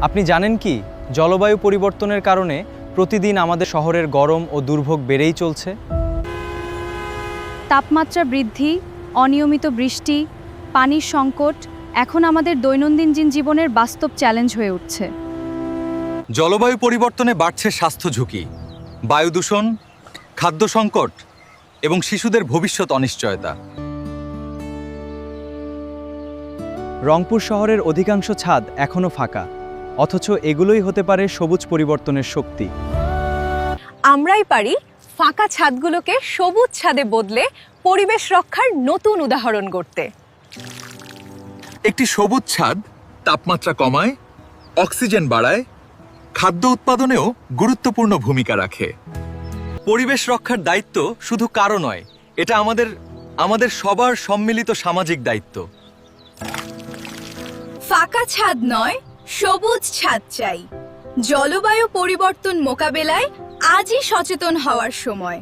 আপনি জানেন কি জলবায়ু পরিবর্তনের কারণে প্রতিদিন আমাদের শহরের গরম ও দুর্ভোগ বেড়েই চলছে? তাপমাত্রা বৃদ্ধি, অনিয়মিত বৃষ্টি, পানির সংকট এখন আমাদের দৈনন্দিন জীবনের বাস্তব চ্যালেঞ্জ হয়ে উঠছে। জলবায়ু পরিবর্তনে বাড়ছে স্বাস্থ্য ঝুঁকি, বায়ু দূষণ, খাদ্য সংকট এবং শিশুদের ভবিষ্যৎ অনিশ্চয়তা। রংপুর শহরের অধিকাংশ ছাদ এখনও ফাঁকা, অথচ এগুলোই হতে পারে সবুজ পরিবর্তনের শক্তি। আমরাই পারি ফাঁকা ছাদগুলোকে সবুজ ছাদে বদলে পরিবেশ রক্ষার নতুন উদাহরণ গড়তে। একটি সবুজ ছাদ তাপমাত্রা কমায়, অক্সিজেন বাড়ায়, খাদ্য উৎপাদনেও গুরুত্বপূর্ণ ভূমিকা রাখে। পরিবেশ রক্ষার দায়িত্ব শুধু কারো নয়, এটা আমাদের সবার সম্মিলিত সামাজিক দায়িত্ব। ফাঁকা ছাদ নয়, সবুজ ছাদ চাই। জলবায়ু পরিবর্তন মোকাবেলায় আজই সচেতন হওয়ার সময়।